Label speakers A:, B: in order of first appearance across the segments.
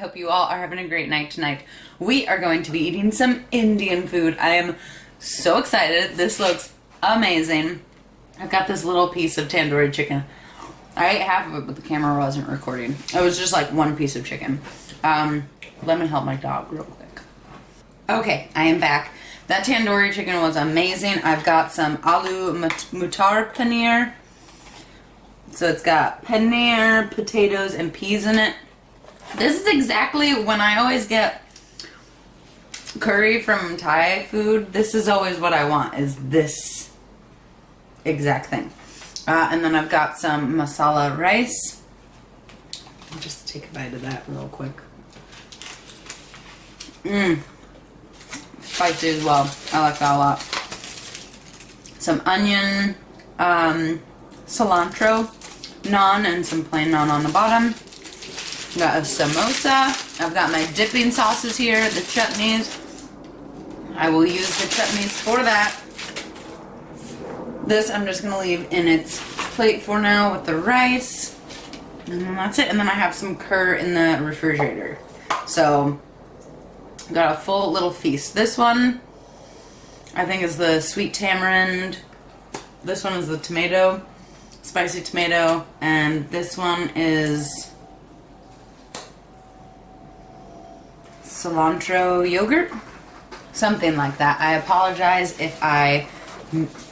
A: hope you all are having a great night tonight. We are going to be eating some Indian food. I am so excited. This looks amazing. I've got this little piece of tandoori chicken. I ate half of it, but the camera wasn't recording. It was just like one piece of chicken. Let me help my dog real quick. Okay, I am back. That tandoori chicken was amazing. I've got some Alu Muttar Paneer. So it's got paneer, potatoes, and peas in it. This is exactly when I always get curry from Thai food. This is always what I want, is this exact thing. And then I've got some masala rice. I'll just take a bite of that real quick. Spicy as well. I like that a lot. Some onion, cilantro, naan, and some plain naan on the bottom. Got a samosa. I've got my dipping sauces here, the chutneys. I will use the chutneys for that. This I'm just going to leave in its plate for now with the rice. And then that's it. And then I have some curd in the refrigerator. So, got a full little feast. This one, I think, is the sweet tamarind. This one is the tomato, spicy tomato. And this one is cilantro yogurt. Something like that. I apologize if I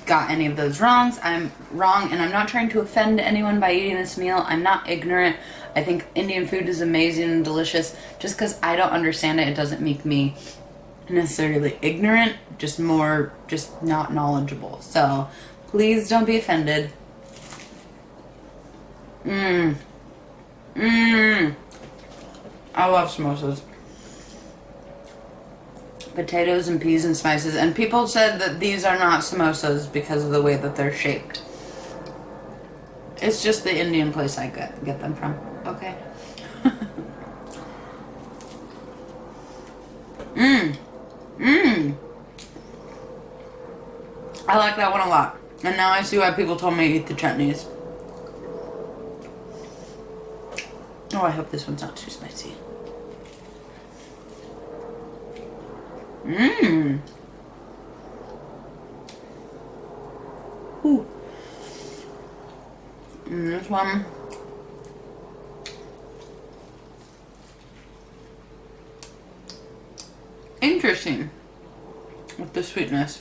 A: got any of those wrongs. I'm wrong, and I'm not trying to offend anyone by eating this meal. I'm not ignorant. I think Indian food is amazing and delicious. Just because I don't understand it, it doesn't make me necessarily ignorant, just not knowledgeable. So please don't be offended. I love samosas. Potatoes and peas and spices, and people said that these are not samosas because of the way that they're shaped. It's just the Indian place I get them from. Okay. I like that one a lot. And now I see why people told me to eat the chutneys. Oh, I hope this one's not too spicy. Ooh. And this one. Interesting. With the sweetness.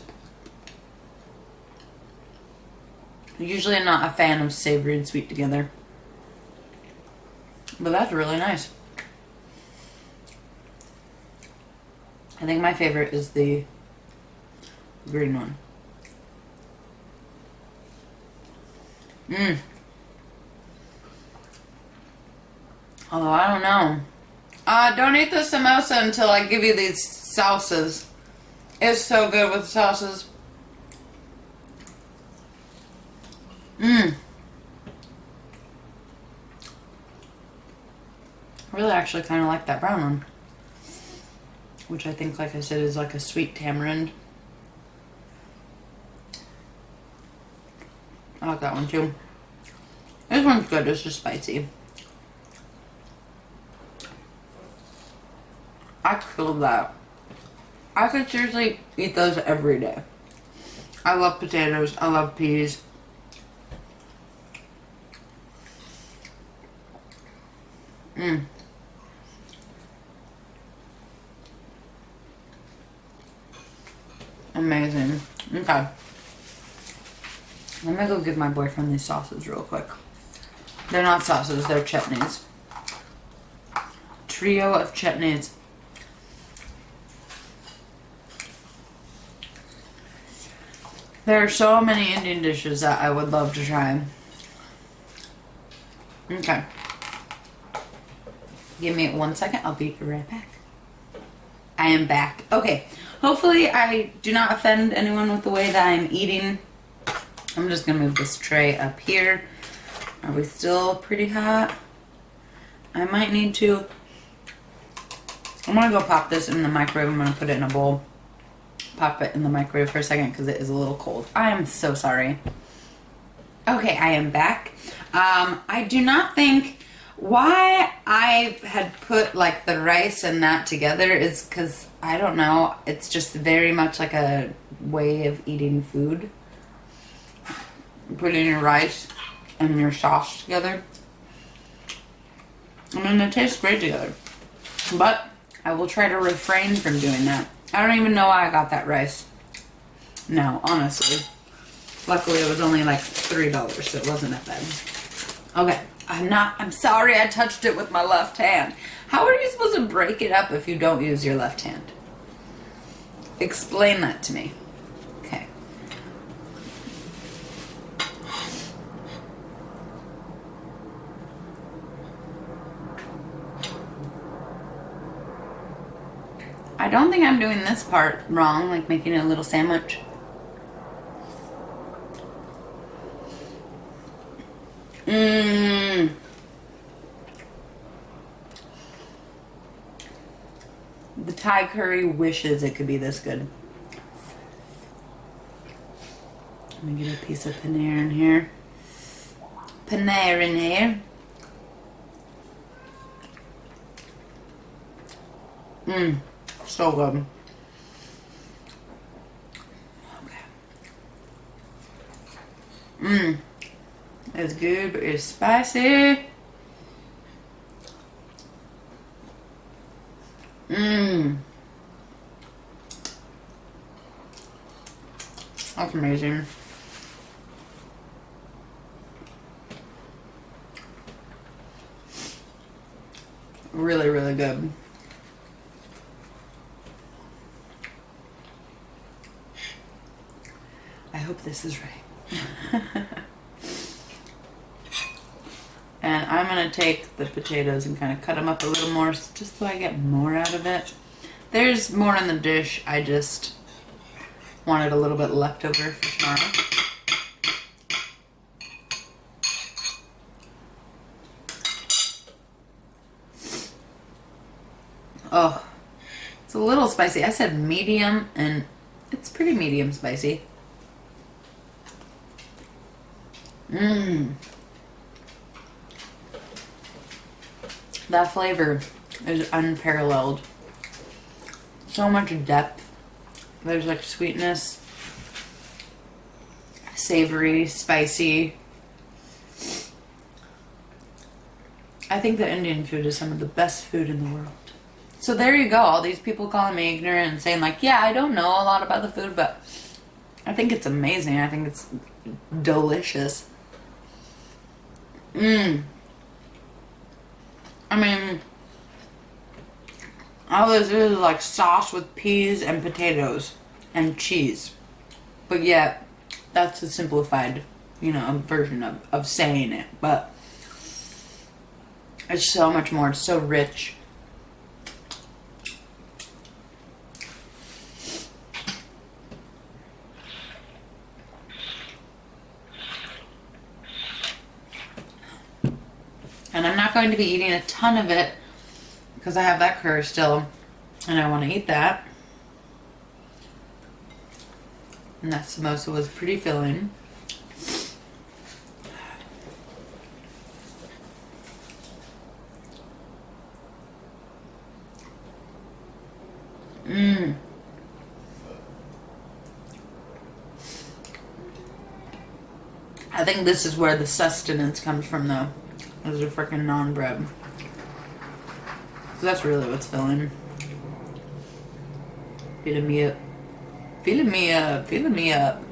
A: Usually I'm not a fan of savory and sweet together. But that's really nice. I think my favorite is the green one. Although, I don't know. Don't eat the samosa until I give you these salsas. It's so good with sauces. I really actually kind of like that brown one. Which I think, like I said, is like a sweet tamarind. I like that one too. This one's good, it's just spicy. I love that. I could seriously eat those every day. I love potatoes, I love peas. Amazing. Okay. Let me go give my boyfriend these sauces real quick. They're not sauces, they're chutneys. Trio of chutneys. There are so many Indian dishes that I would love to try. Okay. Give me 1 second, I'll be right back. I am back. Okay. Hopefully I do not offend anyone with the way that I'm eating. I'm just going to move this tray up here. Are we still pretty hot? I might need to. I'm going to go pop this in the microwave. I'm going to put it in a bowl. Pop it in the microwave for a second because it is a little cold. I am so sorry. Okay, I am back. I do not think Why I had put like the rice and that together is because I don't know. It's just very much like a way of eating food. Putting your rice and your sauce together. I mean, it tastes great together. But I will try to refrain from doing that. I don't even know why I got that rice. No, honestly. Luckily, it was only like $3, so it wasn't that bad. Okay. I'm sorry I touched it with my left hand. How are you supposed to break it up if you don't use your left hand? Explain that to me. Okay. I don't think I'm doing this part wrong, like making a little sandwich. Mmm. The Thai curry wishes it could be this good. Let me get a piece of paneer in here. Paneer in here. Mmm. So good. Okay. Mmm. It's good, but it's spicy. Mmm. That's amazing. Really, really good. I hope this is right. And I'm going to take the potatoes and kind of cut them up a little more just so I get more out of it. There's more in the dish. I just wanted a little bit left over for tomorrow. Oh, it's a little spicy. I said medium and it's pretty medium spicy. Mmm. That flavor is unparalleled. So much depth. There's like sweetness, savory, spicy. I think that Indian food is some of the best food in the world. So there you go. All these people calling me ignorant and saying like, yeah, I don't know a lot about the food, but I think it's amazing. I think it's delicious. Mmm. I mean, all this is like sauce with peas and potatoes and cheese. But yet, that's a simplified, version of saying it. But it's so much more. It's so rich. And I'm not going to be eating a ton of it because I have that curry still and I want to eat that. And that samosa was pretty filling. Mmm. I think this is where the sustenance comes from though. Is a freaking naan bread. So that's really what's filling. Feeling me up. Feeling me up. Feeling me up.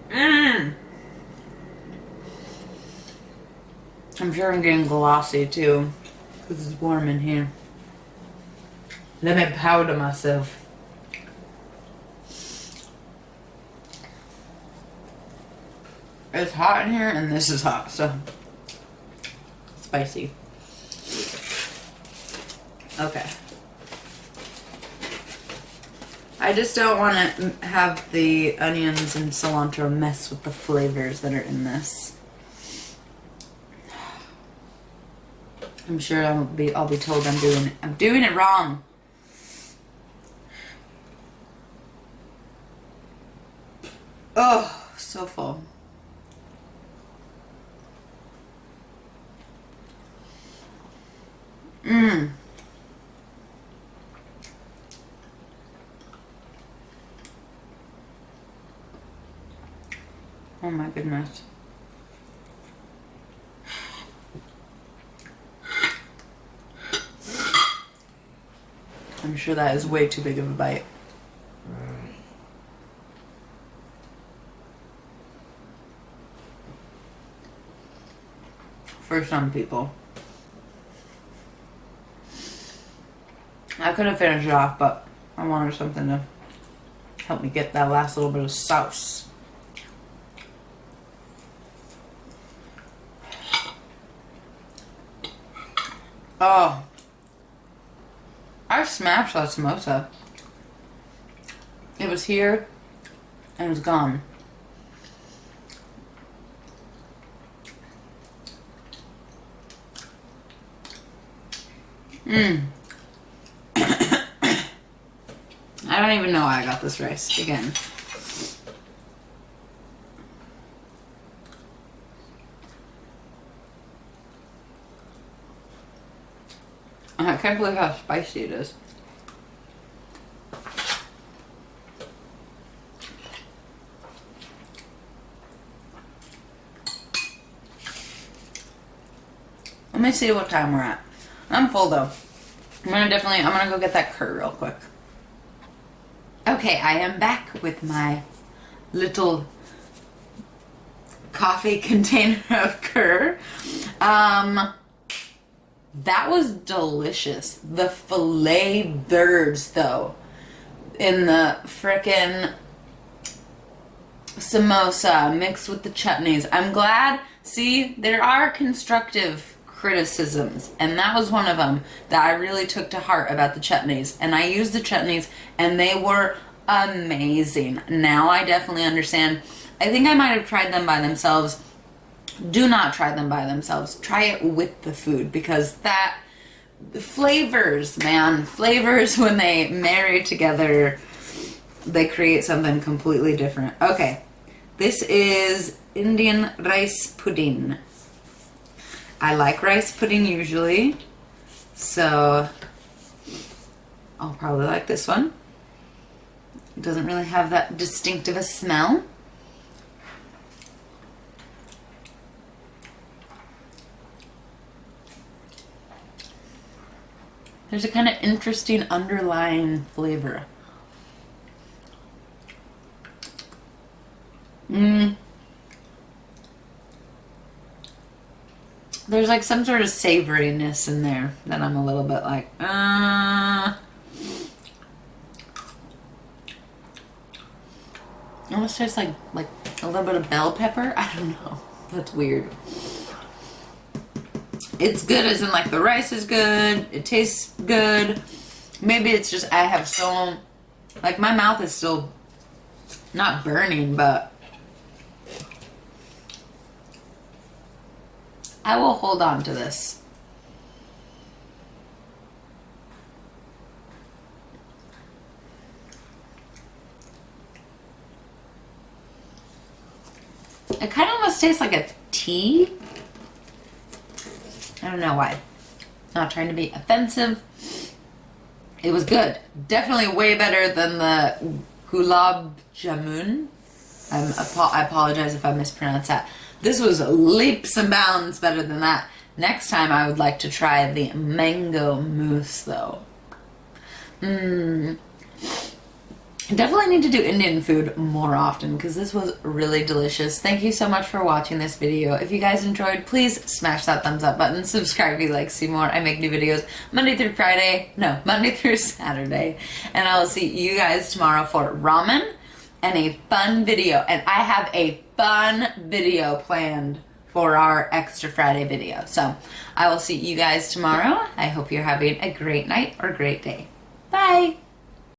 A: Mmm. I'm sure I'm getting glossy too. Because it's warm in here. Let me powder myself. It's hot in here and this is hot, so spicy. Okay. I just don't want to have the onions and cilantro mess with the flavors that are in this. I'm sure I'll be told I'm doing it wrong. Oh, so full. Mmm. Oh my goodness. I'm sure that is way too big of a bite. For some people. I could have finished it off, but I wanted something to help me get that last little bit of sauce. Oh, I smashed that samosa. It was here and it was gone. Mmm. I don't even know why I got this rice again. I can't believe how spicy it is. Let me see what time we're at. I'm full though. I'm gonna go get that curd real quick. Okay, I am back with my little coffee container of curd. That was delicious. The filet birds though, in the frickin' samosa mixed with the chutneys. I'm glad, see, there are constructive criticisms, and that was one of them that I really took to heart about the chutneys, and I used the chutneys and they were amazing. Now I definitely understand. I think I might have tried them by themselves. Do not try them by themselves. Try it with the food, because that flavors, man, flavors, when they marry together, they create something completely different. Okay, this is Indian rice pudding. I like rice pudding usually, so I'll probably like this one. It doesn't really have that distinctive a smell. There's a kind of interesting underlying flavor. There's like some sort of savoriness in there that I'm a little bit like, It almost tastes like a little bit of bell pepper. I don't know. That's weird. It's good as in like the rice is good. It tastes good. Maybe it's just I have so, like my mouth is still not burning, but I will hold on to this. It kind of almost tastes like a tea. I don't know why. Not trying to be offensive. It was good. Definitely way better than the gulab jamun. I apologize if I mispronounced that. This was leaps and bounds better than that. Next time I would like to try the mango mousse though. Definitely need to do Indian food more often because this was really delicious. Thank you so much for watching this video. If you guys enjoyed, please smash that thumbs up button. Subscribe if you like to see more. I make new videos Monday through Saturday. And I will see you guys tomorrow for ramen and a fun video. And I have a fun video planned for our extra Friday video. So I will see you guys tomorrow. I hope you're having a great night or great day. Bye.